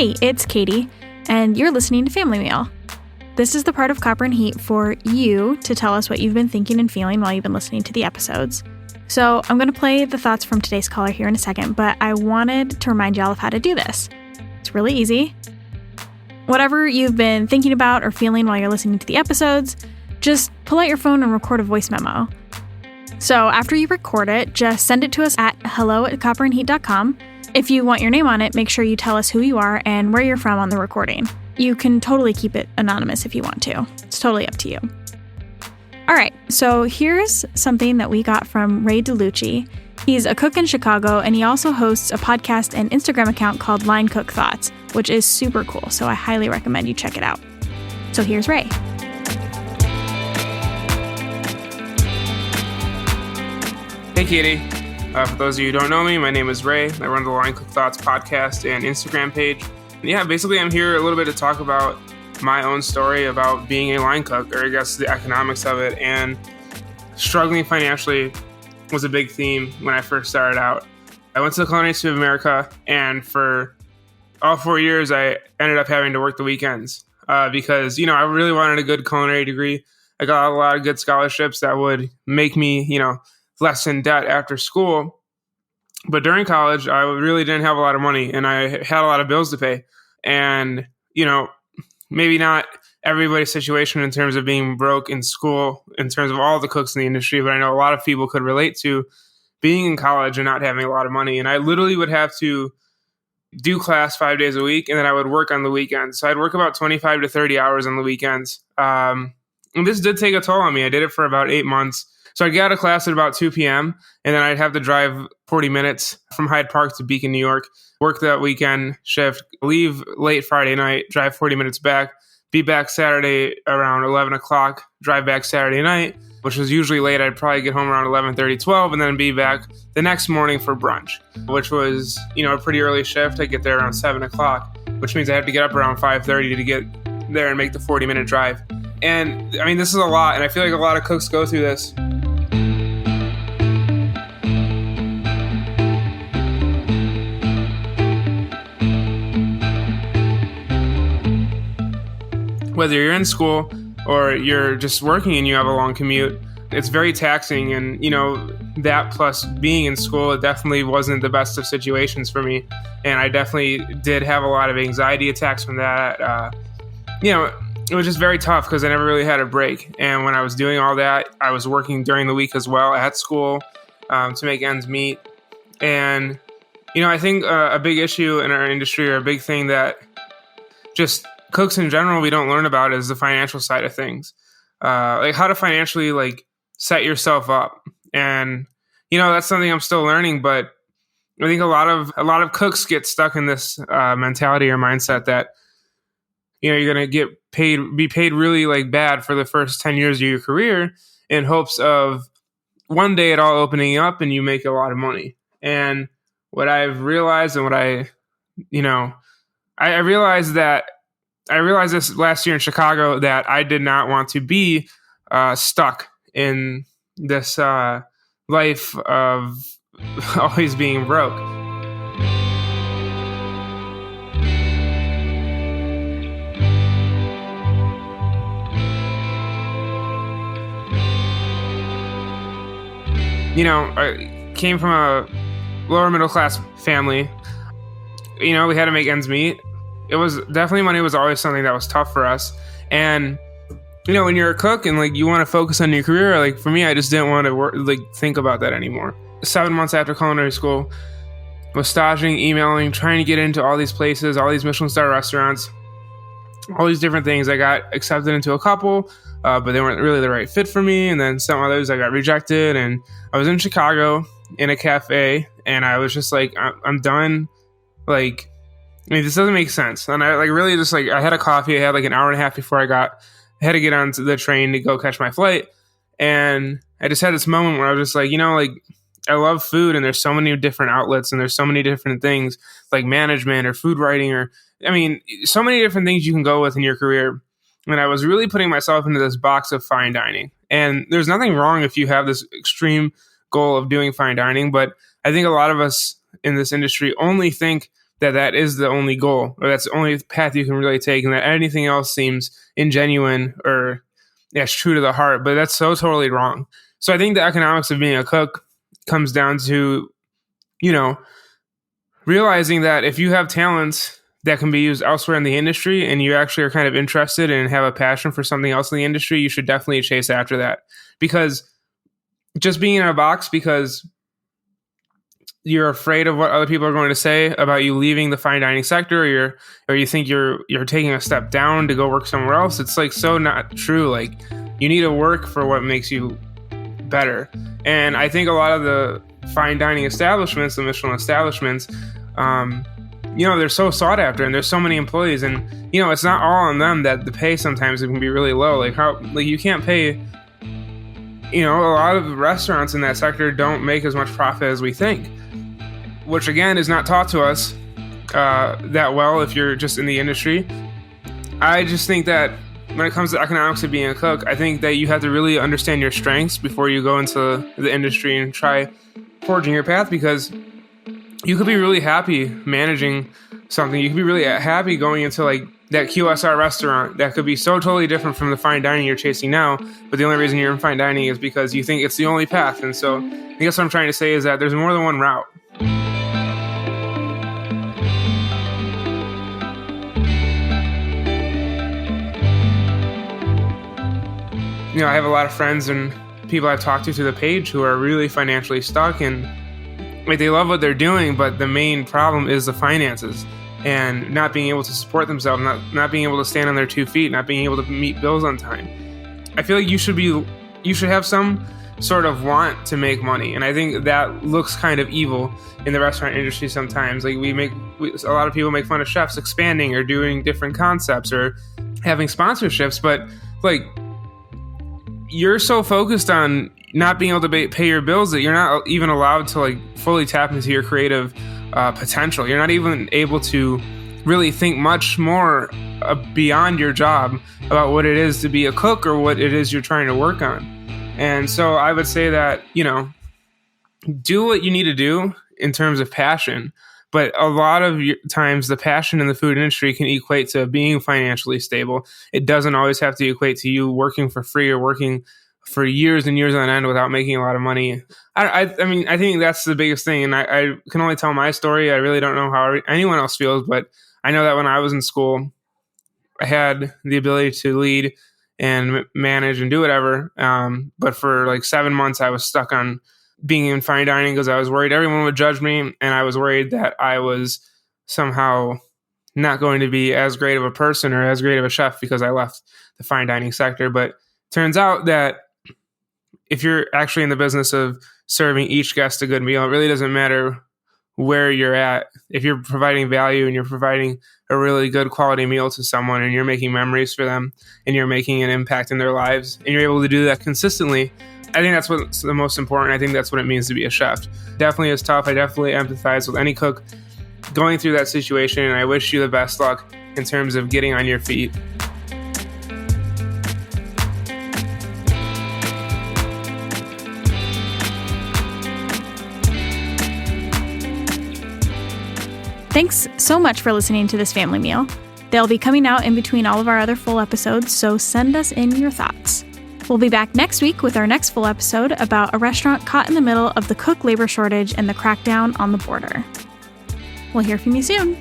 Hey, it's Katy, and you're listening to Family Meal. This is the part of Copper and Heat for you to tell us what you've been thinking and feeling while you've been listening to the episodes. So I'm going to play the thoughts from today's caller here in a second, but I wanted to remind y'all of how to do this. It's really easy. Whatever you've been thinking about or feeling while you're listening to the episodes, just pull out your phone and record a voice memo. So after you record it, just send it to us at hello@copperandheat.com. If you want your name on it, make sure you tell us who you are and where you're from on the recording. You can totally keep it anonymous if you want to. It's totally up to you. All right, so here's something that we got from Ray Delucci. He's a cook in Chicago, and he also hosts a podcast and Instagram account called Line Cook Thoughts, which is super cool, so I highly recommend you check it out. So here's Ray. Hey, Katy. For those of you who don't know me, my name is Ray. I run the Line Cook Thoughts podcast and Instagram page. Yeah, basically I'm here a little bit to talk about my own story about being a line cook, or I guess the economics of it, and struggling financially was a big theme when I first started out. I went to the Culinary Institute of America, and for all 4 years I ended up having to work the weekends because, I really wanted a good culinary degree. I got a lot of good scholarships that would make me, less in debt after school. But during college, I really didn't have a lot of money, and I had a lot of bills to pay. And, maybe not everybody's situation in terms of being broke in school, in terms of all the cooks in the industry, but I know a lot of people could relate to being in college and not having a lot of money. And I literally would have to do class 5 days a week, and then I would work on the weekends. So I'd work about 25 to 30 hours on the weekends. And this did take a toll on me. I did it for about 8 months. So I'd get out of class at about 2 p.m., and then I'd have to drive 40 minutes from Hyde Park to Beacon, New York, work that weekend shift, leave late Friday night, drive 40 minutes back, be back Saturday around 11 o'clock, drive back Saturday night, which was usually late. I'd probably get home around 11:30, 12, and then be back the next morning for brunch, which was, a pretty early shift. I get there around 7 o'clock, which means I have to get up around 5:30 to get there and make the 40-minute drive. And, this is a lot, and I feel like a lot of cooks go through this. Whether you're in school or you're just working and you have a long commute, it's very taxing. And, that plus being in school, it definitely wasn't the best of situations for me. And I definitely did have a lot of anxiety attacks from that. It was just very tough because I never really had a break. And when I was doing all that, I was working during the week as well at school to make ends meet. And, I think a big issue in our industry, or a big thing that just cooks in general we don't learn about, is the financial side of things, like how to financially set yourself up. And that's something I'm still learning, but I think a lot of cooks get stuck in this mentality or mindset that you're gonna be paid really bad for the first 10 years of your career in hopes of one day it all opening up and you make a lot of money. And what I've realized, and what I realized this last year in Chicago, that I did not want to be stuck in this life of always being broke. I came from a lower middle class family. We had to make ends meet. It was definitely, money was always something that was tough for us. And, when you're a cook and you want to focus on your career, for me, I just didn't want to think about that anymore. 7 months after culinary school, was staging, emailing, trying to get into all these places, all these Michelin star restaurants, all these different things. I got accepted into a couple, but they weren't really the right fit for me. And then some others I got rejected. And I was in Chicago in a cafe, and I was just I'm done. This doesn't make sense. And I really just I had a coffee. I had an hour and a half before I had to get onto the train to go catch my flight. And I just had this moment where I was just I love food, and there's so many different outlets, and there's so many different things like management or food writing, or so many different things you can go with in your career. And I was really putting myself into this box of fine dining. And there's nothing wrong if you have this extreme goal of doing fine dining, but I think a lot of us in this industry only think that is the only goal, or that's the only path you can really take, and that anything else seems ingenuine or true to the heart. But that's so totally wrong. So I think the economics of being a cook comes down to, realizing that if you have talents that can be used elsewhere in the industry and you actually are kind of interested and have a passion for something else in the industry, you should definitely chase after that. Because just being in a box because you're afraid of what other people are going to say about you leaving the fine dining sector, or you think you're taking a step down to go work somewhere else, it's like so not true. Like, you need to work for what makes you better. And I think a lot of the fine dining establishments, the Michelin establishments, they're so sought after, and there's so many employees, and it's not all on them that the pay sometimes it can be really low. Like you can't pay. A lot of restaurants in that sector don't make as much profit as we think, which again is not taught to us that well if you're just in the industry. I just think that when it comes to economics of being a cook, I think that you have to really understand your strengths before you go into the industry and try forging your path, because you could be really happy managing something. You could be really happy going into like that QSR restaurant that could be so totally different from the fine dining you're chasing now, but the only reason you're in fine dining is because you think it's the only path. And so I guess what I'm trying to say is that there's more than one route. I have a lot of friends and people I've talked to through the page who are really financially stuck, and they love what they're doing, but the main problem is the finances and not being able to support themselves, not being able to stand on their 2 feet, not being able to meet bills on time. I feel like you should have some sort of want to make money, and I think that looks kind of evil in the restaurant industry sometimes. Like a lot of people make fun of chefs expanding or doing different concepts or having sponsorships, but like, you're so focused on not being able to pay your bills that you're not even allowed to like fully tap into your creative potential. You're not even able to really think much more beyond your job about what it is to be a cook or what it is you're trying to work on. And so I would say that, do what you need to do in terms of passion. But a lot of times the passion in the food industry can equate to being financially stable. It doesn't always have to equate to you working for free or working for years and years on end without making a lot of money. I think that's the biggest thing. And I can only tell my story. I really don't know how anyone else feels, but I know that when I was in school, I had the ability to lead and manage and do whatever. But for like 7 months, I was stuck on being in fine dining because I was worried everyone would judge me, and I was worried that I was somehow not going to be as great of a person or as great of a chef because I left the fine dining sector. But turns out that if you're actually in the business of serving each guest a good meal, it really doesn't matter where you're at. If you're providing value and you're providing a really good quality meal to someone and you're making memories for them and you're making an impact in their lives and you're able to do that consistently, I think that's what's the most important. I think that's what it means to be a chef. Definitely is tough. I definitely empathize with any cook going through that situation, and I wish you the best luck in terms of getting on your feet. Thanks so much for listening to this family meal. They'll be coming out in between all of our other full episodes, so send us in your thoughts. We'll be back next week with our next full episode about a restaurant caught in the middle of the cook labor shortage and the crackdown on the border. We'll hear from you soon.